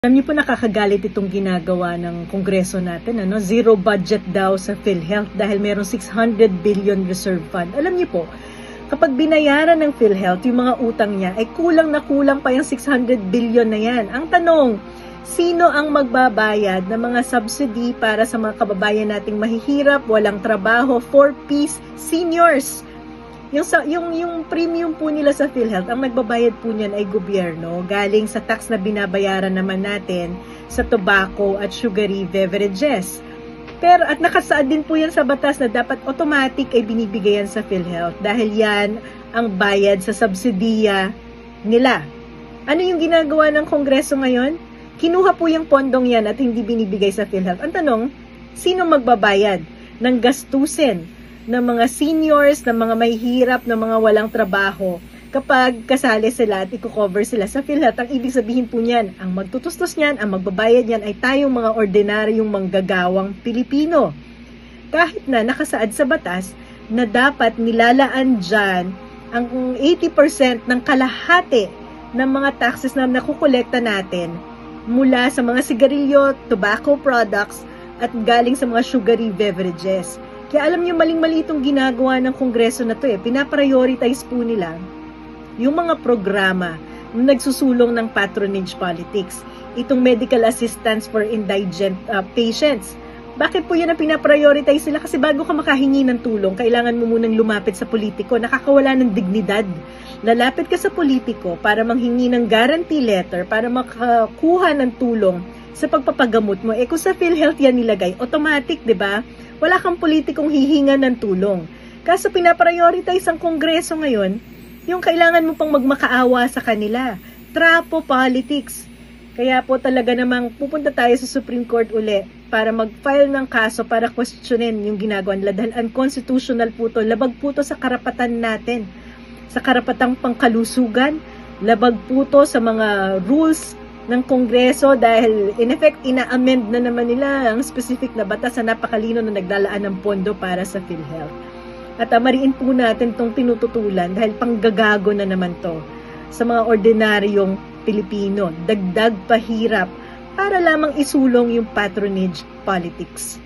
Alam niyo po, nakakagalit itong ginagawa ng Kongreso natin, ano? Zero budget daw sa PhilHealth dahil mayroong 600 billion reserve fund. Alam niyo po, kapag binayaran ng PhilHealth yung mga utang niya, ay kulang na kulang pa yung 600 billion na yan. Ang tanong, sino ang magbabayad ng mga subsidy para sa mga kababayan nating mahihirap, walang trabaho, 4Ps, seniors? Yung premium po nila sa PhilHealth, ang nagbabayad po niyan ay gobyerno, galing sa tax na binabayaran naman natin sa tobacco at sugary beverages. Pero at nakasaad din po yan sa batas na dapat automatic ay binibigay yan sa PhilHealth dahil yan ang bayad sa subsidiya nila. Ano yung ginagawa ng Kongreso ngayon? Kinuha po yung pondong yan at hindi binibigay sa PhilHealth. Ang tanong, sino magbabayad ng gastusin ng mga seniors, ng mga mahihirap, ng mga walang trabaho kapag kasali sila at i-cover sila sa PhilHealth? Ang ibig sabihin po niyan, ang magtutustos niyan, ang magbabayad niyan ay tayong mga ordinaryong manggagawang Pilipino. Kahit na nakasaad sa batas na dapat nilalaan dyan ang 80% ng kalahati ng mga taxes na nakukolekta natin mula sa mga sigarilyo, tobacco products at galing sa mga sugary beverages. Kaya alam niyo, maling-mali itong ginagawa ng Kongreso na to eh. Pinaprioritize po nila yung mga programa na nagsusulong ng patronage politics. Itong medical assistance for indigent patients. Bakit po yan ang pinaprioritize nila? Kasi bago ka makahingi ng tulong, kailangan mo munang lumapit sa politiko. Nakakawala ng dignidad. Lalapit ka sa politiko para manghingi ng guarantee letter, para makakuha ng tulong sa pagpapagamot mo. Eh kung sa PhilHealth yan nilagay, automatic, di ba? Wala kang politikong hihinga ng tulong. Kaso pinaprioritize ang Kongreso ngayon, yung kailangan mo pang magmakaawa sa kanila. Trapo politics. Kaya po talaga namang pupunta tayo sa Supreme Court uli para mag-file ng kaso para questionin yung ginagawa nila. Dahil unconstitutional po to. Labag po to sa karapatan natin. Sa karapatang pangkalusugan. Labag po to sa mga rules ng Kongreso dahil in effect ina-amend na naman nila ang specific na batas na napakalino na naglalaan ng pondo para sa PhilHealth. At mariin po natin itong tinututulan dahil panggagago na naman to sa mga ordinaryong Pilipino. Dagdag pahirap para lamang isulong yung patronage politics.